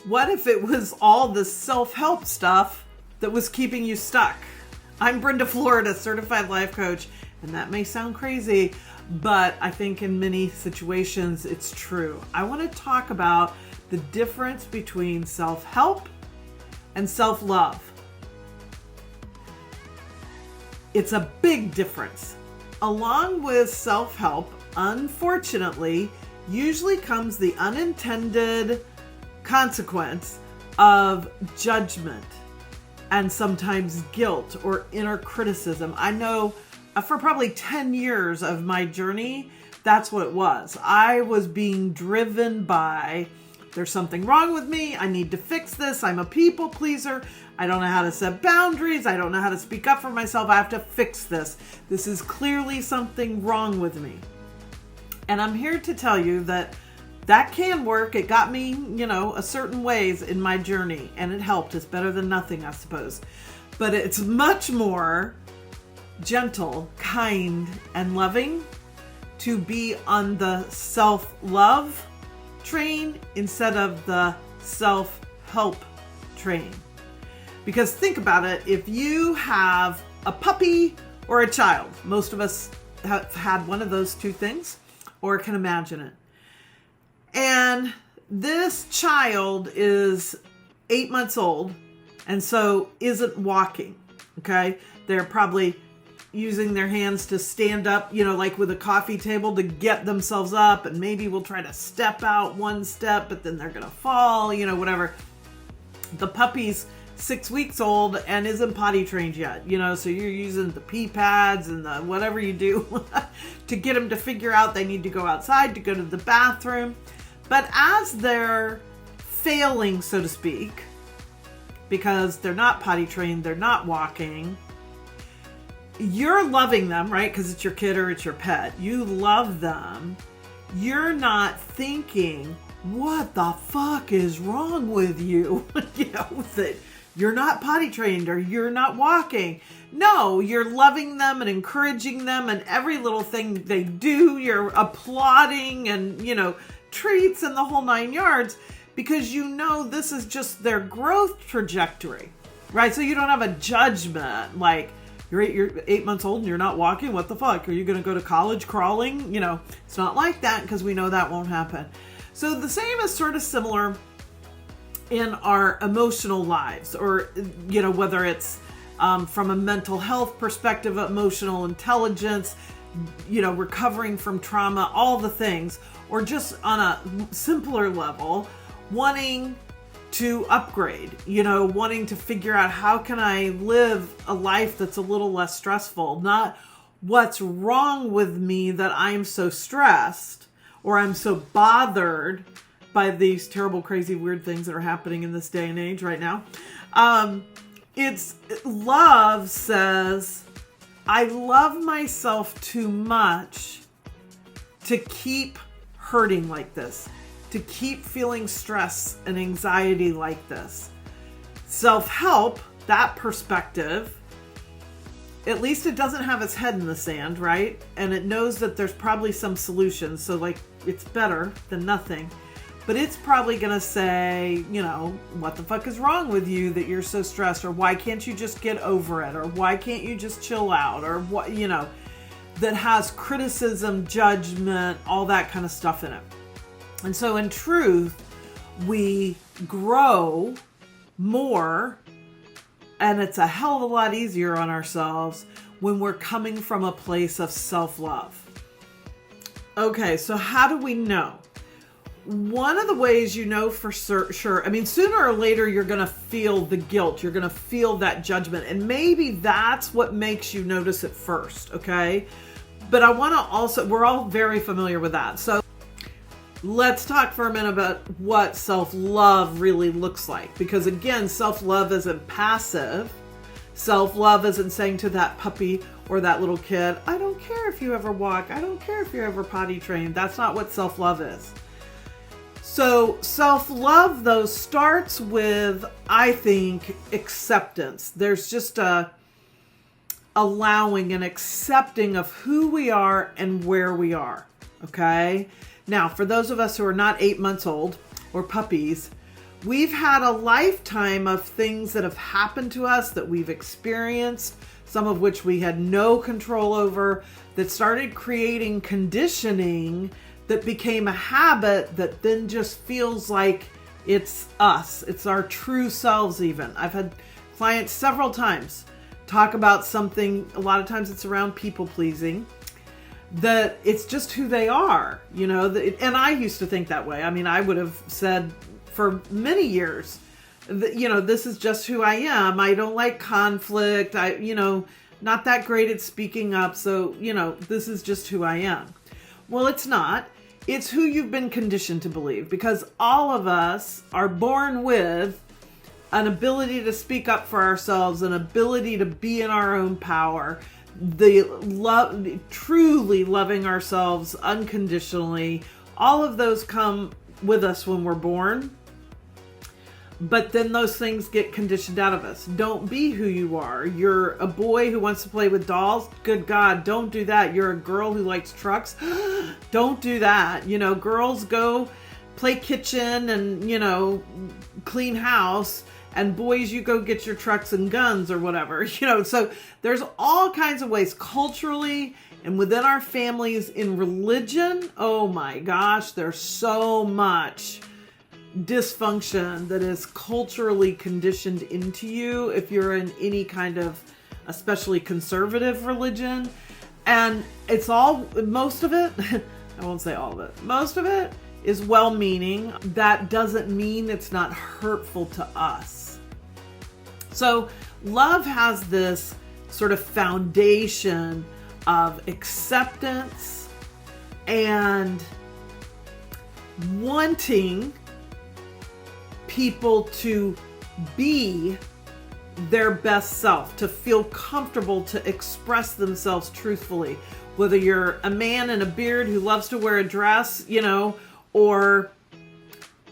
What if it was all the self-help stuff that was keeping you stuck? I'm Brenda Florida, certified life coach, and that may sound crazy, but I think in many situations it's true. I want to talk about the difference between self-help and self-love. It's a big difference. Along with self-help, unfortunately, usually comes the unintended consequence of judgment and sometimes guilt or inner criticism. I know for probably 10 years of my journey, that's what it was. I was being driven by, there's something wrong with me. I need to fix this. I'm a people pleaser. I don't know how to set boundaries. I don't know how to speak up for myself. I have to fix this. This is clearly something wrong with me. And I'm here to tell you that can work. It got me, a certain ways in my journey, and it helped. It's better than nothing, I suppose. But it's much more gentle, kind, and loving to be on the self-love train instead of the self-help train. Because think about it, if you have a puppy or a child, most of us have had one of those two things or can imagine it. And this child is 8 months old and so isn't walking, okay? They're probably using their hands to stand up, like with a coffee table to get themselves up, and maybe we'll try to step out one step, but then they're gonna fall, whatever. The puppy's 6 weeks old and isn't potty trained yet, so you're using the pee pads and the whatever you do to get them to figure out they need to go outside to go to the bathroom. But as they're failing, so to speak, because they're not potty trained, they're not walking, you're loving them, right? Because it's your kid or it's your pet. You love them. You're not thinking, what the fuck is wrong with you? That you're not potty trained or you're not walking. No, you're loving them and encouraging them, and every little thing they do, you're applauding and, treats and the whole 9 yards, because this is just their growth trajectory, right? So you don't have a judgment like, you're 8 months old and you're not walking. What the fuck? Are you going to go to college crawling? It's not like that, because we know that won't happen. So the same is sort of similar in our emotional lives, or, whether it's from a mental health perspective, emotional intelligence, recovering from trauma, all the things, or just on a simpler level, wanting to upgrade, wanting to figure out how can I live a life that's a little less stressful, not what's wrong with me that I'm so stressed or I'm so bothered by these terrible, crazy, weird things that are happening in this day and age right now. It's love says, I love myself too much to keep hurting like this, to keep feeling stress and anxiety like this. Self-help, that perspective, at least it doesn't have its head in the sand, right? And it knows that there's probably some solutions. So it's better than nothing. But it's probably going to say, what the fuck is wrong with you that you're so stressed? Or why can't you just get over it? Or why can't you just chill out? Or what, that has criticism, judgment, all that kind of stuff in it. And so in truth, we grow more, and it's a hell of a lot easier on ourselves when we're coming from a place of self-love. Okay, so how do we know? One of the ways for sure, sooner or later, you're going to feel the guilt. You're going to feel that judgment. And maybe that's what makes you notice it first, okay? But I want to we're all very familiar with that. So let's talk for a minute about what self-love really looks like. Because again, self-love isn't passive. Self-love isn't saying to that puppy or that little kid, I don't care if you ever walk. I don't care if you're ever potty trained. That's not what self-love is. So self-love, though, starts with, I think, acceptance. There's just a allowing and accepting of who we are and where we are, okay? Now, for those of us who are not 8 months old or puppies, We've had a lifetime of things that have happened to us that we've experienced, some of which we had no control over, that started creating conditioning that became a habit that then just feels like it's us. It's our true selves even. I've had clients several times talk about something, a lot of times it's around people pleasing, that it's just who they are, and I used to think that way. I mean, I would have said for many years that, this is just who I am. I don't like conflict. Not that great at speaking up. So, this is just who I am. Well, it's not. It's who you've been conditioned to believe, because all of us are born with an ability to speak up for ourselves, an ability to be in our own power, truly loving ourselves unconditionally. All of those come with us when we're born, but then those things get conditioned out of us. Don't be who you are. You're a boy who wants to play with dolls. Good God, don't do that. You're a girl who likes trucks. Don't do that. Girls go play kitchen and, clean house. And boys, you go get your trucks and guns or whatever, so there's all kinds of ways culturally and within our families, in religion. Oh my gosh, there's so much dysfunction that is culturally conditioned into you if you're in any kind of especially conservative religion. And most of it, I won't say all of it, most of it is well-meaning. That doesn't mean it's not hurtful to us. So love has this sort of foundation of acceptance and wanting people to be their best self, to feel comfortable to express themselves truthfully. Whether you're a man in a beard who loves to wear a dress, or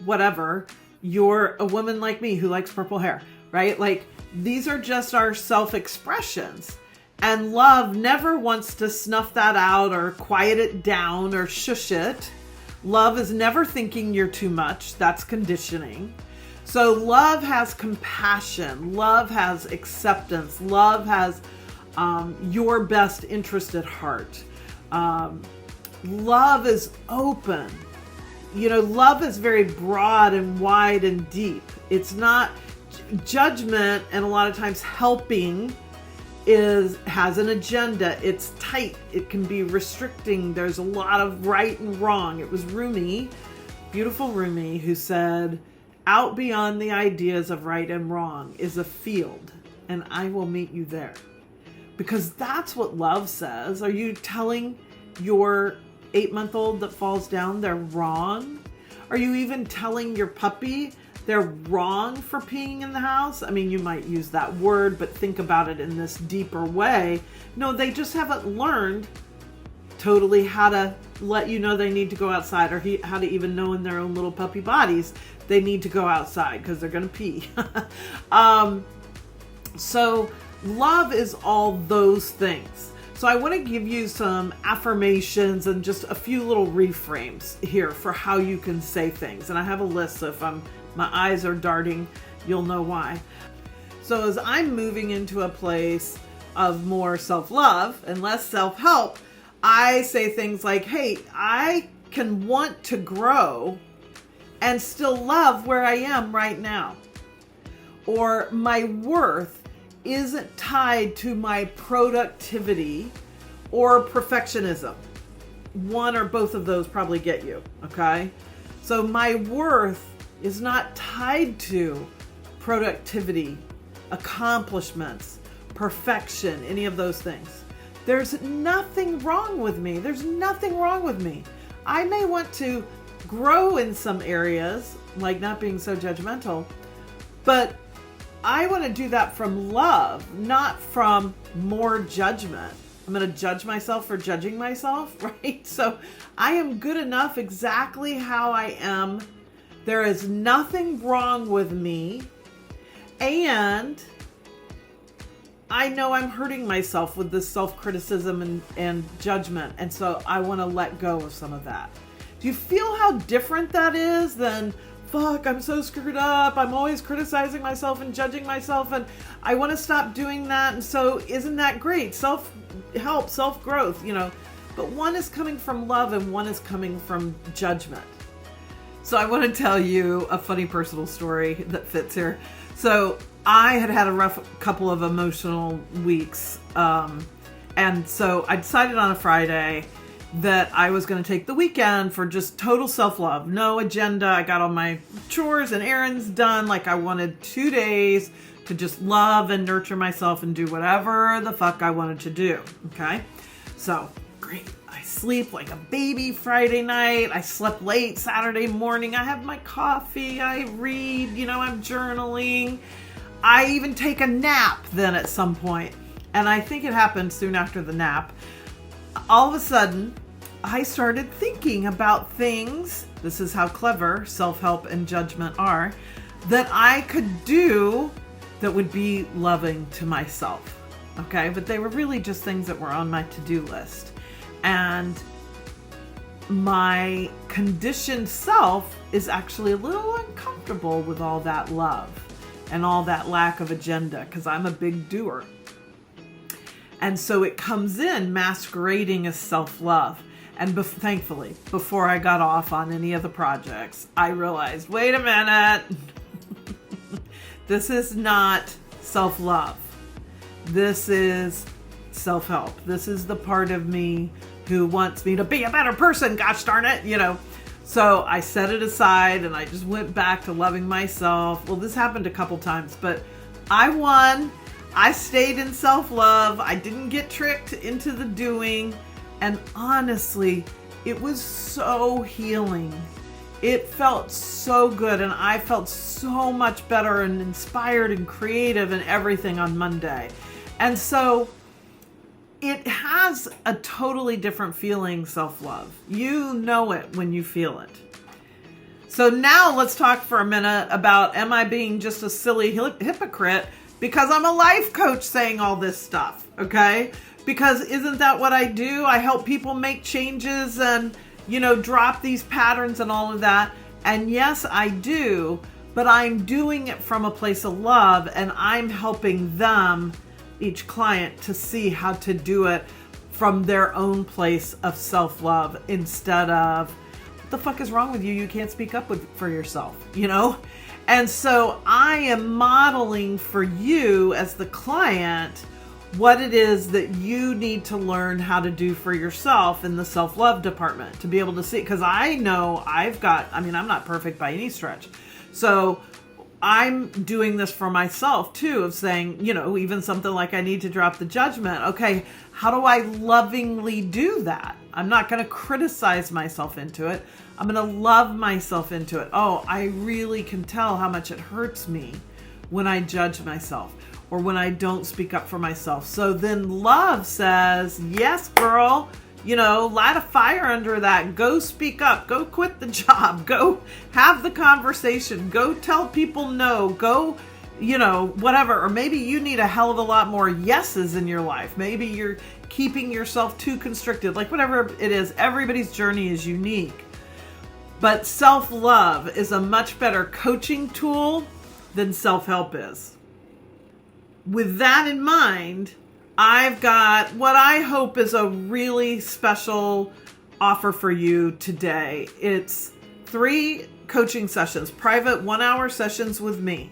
whatever, you're a woman like me who likes purple hair, right? Like, these are just our self-expressions. And love never wants to snuff that out or quiet it down or shush it. Love is never thinking you're too much. That's conditioning. So love has compassion. Love has acceptance. Love has your best interest at heart. Love is open. Love is very broad and wide and deep. It's not judgment, and a lot of times helping has an agenda. It's tight. It can be restricting. There's a lot of right and wrong. It was Rumi, beautiful Rumi, who said, "Out beyond the ideas of right and wrong is a field, and I will meet you there." Because that's what love says. Are you telling your 8-month-old that falls down they're wrong? Are you even telling your puppy they're wrong for peeing in the house? I mean, you might use that word, but think about it in this deeper way. No, they just haven't learned totally how to let you know they need to go outside, or how to even know in their own little puppy bodies they need to go outside because they're going to pee. So love is all those things. So I want to give you some affirmations and just a few little reframes here for how you can say things. And I have a list, so if my eyes are darting, you'll know why. So as I'm moving into a place of more self-love and less self-help, I say things like, hey, I can want to grow and still love where I am right now. Or my worth isn't tied to my productivity or perfectionism. One or both of those probably get you, okay? So my worth is not tied to productivity, accomplishments, perfection, any of those things. There's nothing wrong with me. There's nothing wrong with me. I may want to grow in some areas, like not being so judgmental, but I want to do that from love, not from more judgment. I'm going to judge myself for judging myself, right? So I am good enough exactly how I am. There is nothing wrong with me. And I know I'm hurting myself with this self-criticism and judgment. And so I want to let go of some of that. Do you feel how different that is than fuck, I'm so screwed up. I'm always criticizing myself and judging myself, and I want to stop doing that. And so isn't that great? Self-help, self-growth, but one is coming from love and one is coming from judgment. So I want to tell you a funny personal story that fits here. So I had a rough couple of emotional weeks. And so I decided on a Friday that I was going to take the weekend for just total self-love. No agenda. I got all my chores and errands done. Like I wanted 2 days to just love and nurture myself and do whatever the fuck I wanted to do. Okay. So great. I sleep like a baby Friday night. I slept late Saturday morning. I have my coffee. I read, I'm journaling. I even take a nap then at some point. And I think it happened soon after the nap. All of a sudden, I started thinking about things, this is how clever self-help and judgment are, that I could do that would be loving to myself. Okay, but they were really just things that were on my to-do list. And my conditioned self is actually a little uncomfortable with all that love and all that lack of agenda, because I'm a big doer. And so it comes in masquerading as self-love. And thankfully, before I got off on any of the projects, I realized, wait a minute, this is not self-love. This is self-help. This is the part of me who wants me to be a better person, gosh darn it, So I set it aside and I just went back to loving myself. Well, this happened a couple times, but I won. I stayed in self-love. I didn't get tricked into the doing. And honestly, it was so healing. It felt so good. And I felt so much better and inspired and creative and everything on Monday. And so it has a totally different feeling, self-love. You know it when you feel it. So now let's talk for a minute about, am I being just a silly hypocrite because I'm a life coach saying all this stuff, okay? Because isn't that what I do? I help people make changes and, drop these patterns and all of that. And yes, I do, but I'm doing it from a place of love, and I'm helping them, each client, to see how to do it from their own place of self-love instead of, what the fuck is wrong with you? You can't speak up for yourself, And so I am modeling for you as the client what it is that you need to learn how to do for yourself in the self-love department to be able to see. Because I know I'm not perfect by any stretch. So I'm doing this for myself too, of saying, even something like I need to drop the judgment. Okay, how do I lovingly do that? I'm not going to criticize myself into it. I'm going to love myself into it. Oh, I really can tell how much it hurts me when I judge myself or when I don't speak up for myself. So then love says, yes, girl, light a fire under that. Go speak up. Go quit the job. Go have the conversation. Go tell people no. Go, whatever. Or maybe you need a hell of a lot more yeses in your life. Maybe you're keeping yourself too constricted. Like whatever it is, everybody's journey is unique. But self-love is a much better coaching tool than self-help is. With that in mind, I've got what I hope is a really special offer for you today. It's 3 coaching sessions, private 1-hour sessions with me.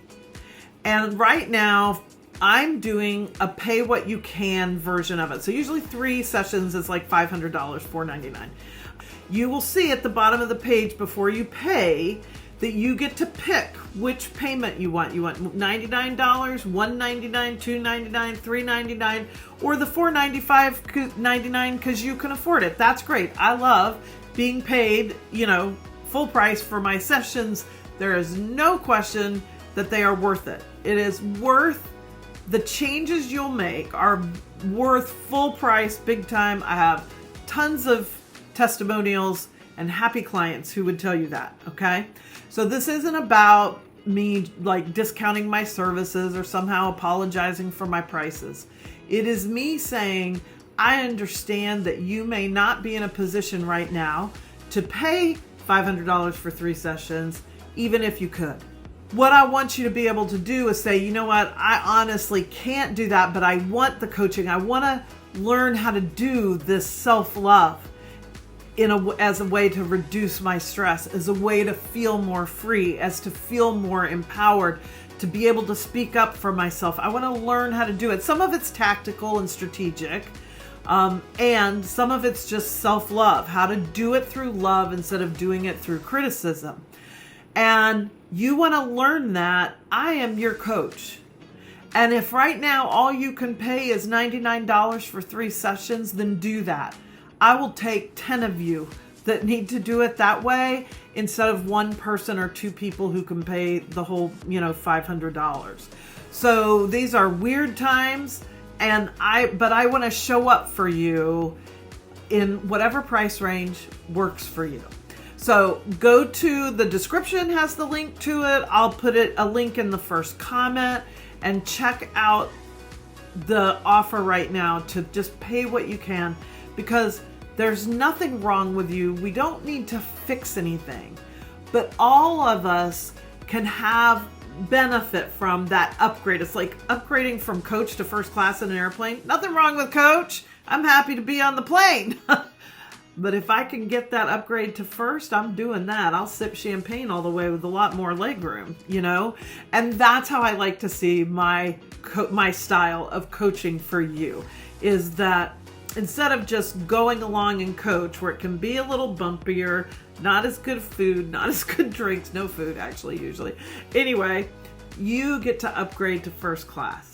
And right now, I'm doing a pay what you can version of it. So usually 3 sessions is like $500, $499. You will see at the bottom of the page before you pay that you get to pick which payment you want. You want $99, $199, $299, $399, or the $495.99 because you can afford it. That's great. I love being paid, full price for my sessions. There is no question that they are worth it. It is worth the changes you'll make are worth full price, big time. I have tons of testimonials and happy clients who would tell you that, okay? So this isn't about me like discounting my services or somehow apologizing for my prices. It is me saying, I understand that you may not be in a position right now to pay $500 for 3 sessions. even if you could. What I want you to be able to do is say, you know what, I honestly can't do that, but I want the coaching. I want to learn how to do this self-love as a way to reduce my stress, as a way to feel more free, as to feel more empowered, to be able to speak up for myself. I want to learn how to do it. Some of it's tactical and strategic, and some of it's just self-love, how to do it through love instead of doing it through criticism. And you want to learn that. I am your coach. And if right now all you can pay is $99 for 3 sessions, then do that. I will take 10 of you that need to do it that way instead of 1 person or 2 people who can pay the whole, $500. So these are weird times, but I want to show up for you in whatever price range works for you. So go to the description, has the link to it. I'll put a link in the first comment, and check out the offer right now to just pay what you can, because there's nothing wrong with you. We don't need to fix anything, but all of us can have benefit from that upgrade. It's like upgrading from coach to first class in an airplane. Nothing wrong with coach. I'm happy to be on the plane. But if I can get that upgrade to first, I'm doing that. I'll sip champagne all the way with a lot more legroom, And that's how I like to see my style of coaching for you, is that instead of just going along and coach, where it can be a little bumpier, not as good food, not as good drinks, no food actually usually. Anyway, you get to upgrade to first class.